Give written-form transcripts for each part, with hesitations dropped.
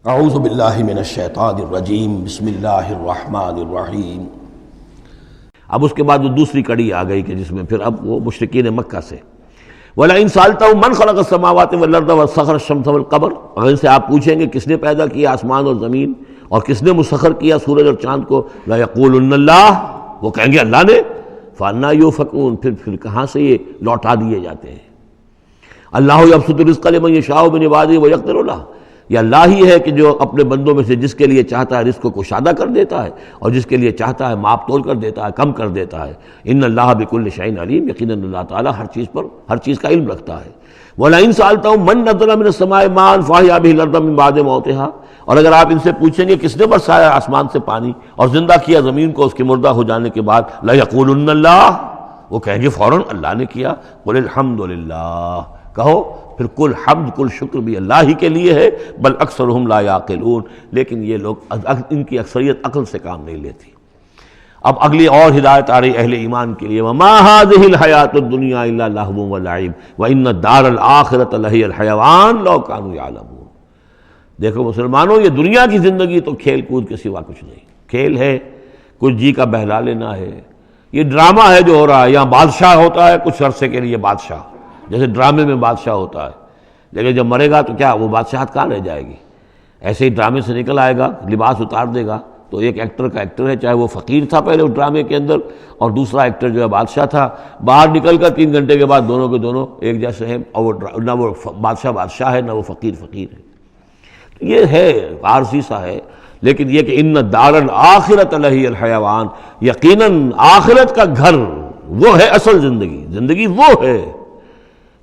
اعوذ باللہ من الشیطان الرجیم بسم اللہ الرحمن الرحیم۔ اب اس کے بعد وہ دوسری کڑی آ گئی کہ جس میں پھر اب وہ مشرکین مکہ سے وَلَئِن سَأَلْتَهُم مَّن خَلَقَ السَّمَاوَاتِ وَالْأَرْضَ وَسَخَّرَ الشَّمْسَ وَالْقَمَرَ، اگر ان سے آپ پوچھیں گے کس نے پیدا کیا آسمان اور زمین اور کس نے مسخر کیا سورج اور چاند کو، لَيَقُولُنَّ اللَّهُ، وہ کہیں گے اللہ نے، فَأَنَّىٰ يُؤْفَكُونَ، پھر کہاں سے یہ لوٹا دیے جاتے ہیں۔ اللہ یبسط الرزق لمن یشاء من عبادہ ویقدر لہ، یہ اللہ ہی ہے کہ جو اپنے بندوں میں سے جس کے لیے چاہتا ہے رزق کو کشادہ کر دیتا ہے اور جس کے لیے چاہتا ہے ماپ تول کر دیتا ہے، کم کر دیتا ہے۔ ان اللہ بکل شیء علیم، یقیناً اللہ تعالیٰ ہر چیز کا علم رکھتا ہے۔ وَلَئِن سَأَلْتَهُم مَّن نَّزَّلَ مِنَ السَّمَاءِ مَاءً فَأَحْيَا بِهِ الْأَرْضَ مِن بَعْدِ مَوْتِهَا، اور اگر آپ ان سے پوچھیں گے کس نے برسایا آسمان سے پانی اور زندہ کیا زمین کو اس کے مردہ ہو جانے کے بعد، لَيَقُولُنَّ اللَّهُ، وہ کہیں گے فوراً اللہ نے کیا۔ قُلِ الْحَمْدُ لِلَّهِ، کہو پھر کل حمد کل شکر بھی اللہ ہی کے لیے ہے، بل اکثرہم لا یعقلون، لیکن یہ لوگ ان کی اکثریت عقل سے کام نہیں لیتی۔ اب اگلی اور ہدایت آ رہی اہل ایمان کے لیے، وما هذه الحیاۃ الدنیا الا لہو ولعب وان الدار الآخرۃ لہی الحیوان لو کانوا یعلمون۔ دیکھو مسلمانوں، یہ دنیا کی زندگی تو کھیل کود کے سوا کچھ نہیں، کھیل ہے، کچھ جی کا بہلا لینا ہے، یہ ڈرامہ ہے جو ہو رہا ہے۔ یہاں بادشاہ ہوتا ہے کچھ عرصے کے لیے، بادشاہ جیسے ڈرامے میں بادشاہ ہوتا ہے، لیکن جب مرے گا تو کیا وہ بادشاہت کہاں رہ جائے گی؟ ایسے ہی ڈرامے سے نکل آئے گا، لباس اتار دے گا تو ایک ایکٹر کا ایکٹر ہے، چاہے وہ فقیر تھا پہلے اس ڈرامے کے اندر اور دوسرا ایکٹر جو ہے بادشاہ تھا، باہر نکل کر 3 گھنٹے کے بعد دونوں کے دونوں ایک جیسے ہیں، اور وہ نہ وہ بادشاہ ہے نہ وہ فقیر ہے۔ یہ ہے عارضی سا ہے، لیکن یہ کہ ان الدار الآخرۃ لہی الحیوان، یقیناً آخرت کا گھر وہ ہے اصل زندگی وہ ہے۔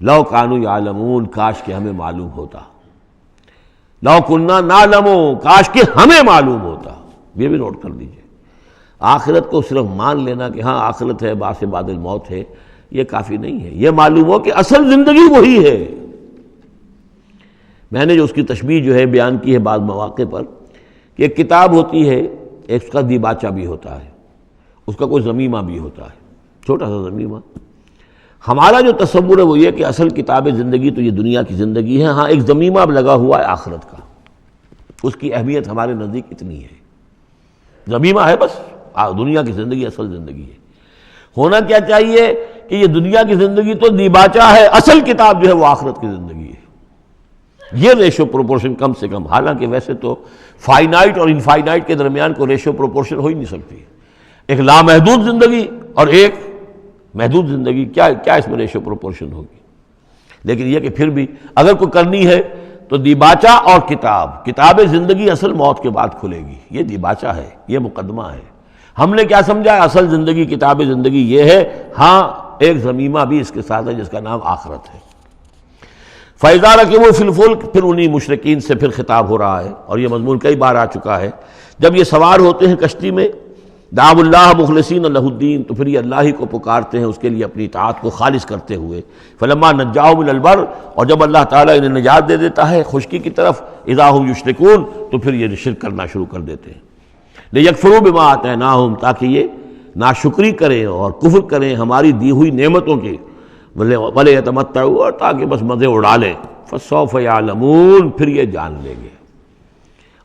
لو کانوا یعلمون، کاش کہ ہمیں معلوم ہوتا، لو کننا نعلم، کاش کہ ہمیں معلوم ہوتا۔ یہ بھی نوٹ کر لیجئے، آخرت کو صرف مان لینا کہ ہاں آخرت ہے، بعد سے بعد الموت ہے، یہ کافی نہیں ہے۔ یہ معلوم ہو کہ اصل زندگی وہی ہے۔ میں نے جو اس کی تشبیہ جو ہے بیان کی ہے بعض مواقع پر، کہ ایک کتاب ہوتی ہے، اس کا دیباچہ بھی ہوتا ہے، اس کا کوئی ضمیمہ بھی ہوتا ہے، چھوٹا سا ضمیمہ۔ ہمارا جو تصور ہے وہ یہ کہ اصل کتاب زندگی تو یہ دنیا کی زندگی ہے، ہاں ایک ضمیمہ اب لگا ہوا ہے آخرت کا، اس کی اہمیت ہمارے نزدیک اتنی ہے۔ ضمیمہ ہے بس، دنیا کی زندگی اصل زندگی ہے۔ ہونا کیا چاہیے کہ یہ دنیا کی زندگی تو دیباچہ ہے، اصل کتاب جو ہے وہ آخرت کی زندگی ہے۔ یہ ریشو پروپورشن کم سے کم، حالانکہ ویسے تو فائنائٹ اور انفائنائٹ کے درمیان کوئی ریشو پروپورشن ہو ہی نہیں سکتی، ایک لامحدود زندگی اور ایک محدود زندگی، کیا اس میں ریشو پروپورشن ہوگی؟ لیکن یہ کہ پھر بھی اگر کوئی کرنی ہے تو دیباچہ اور کتاب زندگی اصل موت کے بعد کھلے گی، یہ دیباچہ ہے، یہ مقدمہ ہے۔ ہم نے کیا سمجھا اصل زندگی کتاب زندگی یہ ہے، ہاں ایک ضمیمہ بھی اس کے ساتھ ہے جس کا نام آخرت ہے۔ فَإِذَا رَكِبُوا فِي الْفُلْكِ، پھر انہی مشرکین سے پھر خطاب ہو رہا ہے، اور یہ مضمون کئی بار آ چکا ہے۔ جب یہ سوار ہوتے ہیں کشتی میں، دعوا اللہ مخلصین لہ الدین، تو پھر یہ اللہ ہی کو پکارتے ہیں اس کے لیے اپنی اطاعت کو خالص کرتے ہوئے۔ فلما نجاہم الی البر، اور جب اللہ تعالیٰ انہیں نجات دے دیتا ہے خشکی کی طرف، اذا ہم یشرکون، تو پھر یہ شرک کرنا شروع کر دیتے ہیں۔ لیکفروا بما آتیناہم، تاکہ یہ ناشکری کریں اور کفر کریں ہماری دی ہوئی نعمتوں کے، ولیتمتعوا، اور تاکہ بس مزے اڑا لیں۔ فسوف یعلمون، پھر یہ جان لیں گے۔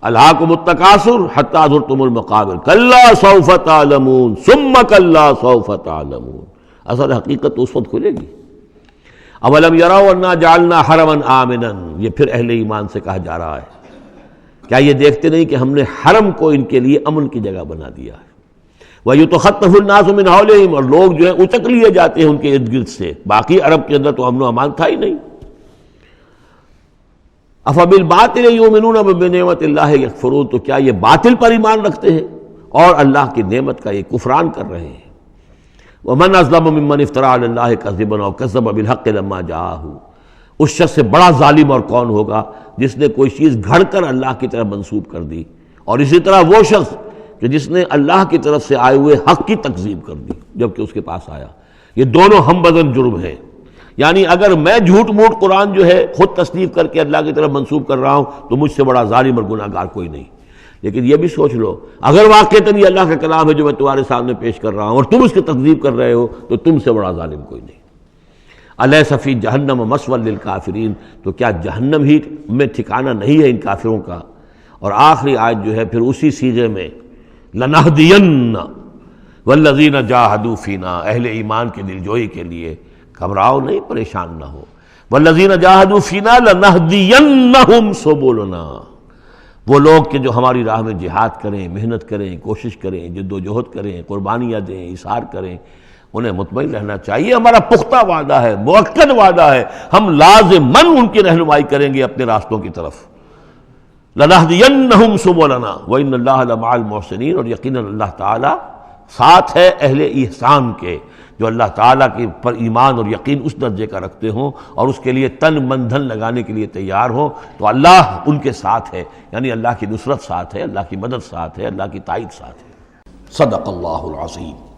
الہاکم التکاثر حتی زرتم المقابر کلا سوف تعلمون ثم کلا سوف تعلمون، اصل حقیقت تو اس وقت کھلے گی۔ اولم یروا انا جعلنا حرما آمنا، یہ پھر اہل ایمان سے کہا جا رہا ہے، کیا یہ دیکھتے نہیں کہ ہم نے حرم کو ان کے لیے امن کی جگہ بنا دیا ہے۔ وَيُتَخَطَّفُ النَّاسُ مِنْ حَوْلِهِمْ، اور لوگ جو ہیں اچک لیے جاتے ہیں ان کے ارد گرد سے، باقی عرب کے اندر تو امن و امان تھا ہی نہیں۔ أَفَبِالْبَاطِلِ يُؤْمِنُونَ وَبِنِعْمَةِ اللَّهِ يَكْفُرُونَ، تو کیا یہ باطل پر ایمان رکھتے ہیں اور اللہ کی نعمت کا یہ کفران کر رہے ہیں۔ وَمَنْ أَظْلَمُ مِمَّنِ افْتَرَىٰ عَلَى اللَّهِ كَذِبًا أَوْ كَذَّبَ بِالْحَقِّ لَمَّا جَاءَهُ، اس شخص سے بڑا ظالم اور کون ہوگا جس نے کوئی چیز گھڑ کر اللہ کی طرف منسوب کر دی، اور اسی طرح وہ شخص کہ جس نے اللہ کی طرف سے آئے ہوئے حق کی تکذیب کر دی جبکہ اس کے پاس آیا۔ یہ دونوں ہم بدن جرم ہیں، یعنی اگر میں جھوٹ موٹ قرآن جو ہے خود تصنیف کر کے اللہ کی طرف منسوب کر رہا ہوں تو مجھ سے بڑا ظالم اور گناہ گار کوئی نہیں۔ لیکن یہ بھی سوچ لو، اگر واقعتاً یہ اللہ کا کلام ہے جو میں تمہارے سامنے پیش کر رہا ہوں اور تم اس کی تکذیب کر رہے ہو تو تم سے بڑا ظالم کوئی نہیں۔ الیس فی جہنم مثوی للکافرین، تو کیا جہنم ہی میں ٹھکانہ نہیں ہے ان کافروں کا؟ اور آخری آیت جو ہے پھر اسی سیغے میں لنہدین والذین جاہدوا فینا، اہل ایمان کے دلجوئی کے لیے گھبراؤ نہیں، پریشان نہ ہو، والذین جاہدوا فینا لنہدینہم سبلنا، وہ لوگ کہ جو ہماری راہ میں جہاد کریں، محنت کریں، کوشش کریں، جد و جہد کریں، قربانیاں دیں، اظہار کریں، انہیں مطمئن رہنا چاہیے ہمارا پختہ وعدہ ہے، مؤکد وعدہ ہے، ہم لازماً ان کی رہنمائی کریں گے اپنے راستوں کی طرف۔ لَنَهْدِيَنَّهُمْ سُبُلَنَا وَإِنَّ اللَّهَ لَمَعَ الْمُحْسِنِينَ، اور یقیناً اللہ تعالیٰ ساتھ ہے اہل احسان کے، جو اللہ تعالیٰ کے پر ایمان اور یقین اس درجے کا رکھتے ہوں اور اس کے لیے تن من دھن لگانے کے لیے تیار ہوں، تو اللہ ان کے ساتھ ہے، یعنی اللہ کی نصرت ساتھ ہے، اللہ کی مدد ساتھ ہے، اللہ کی تائید ساتھ ہے۔ صدق اللہ العظیم۔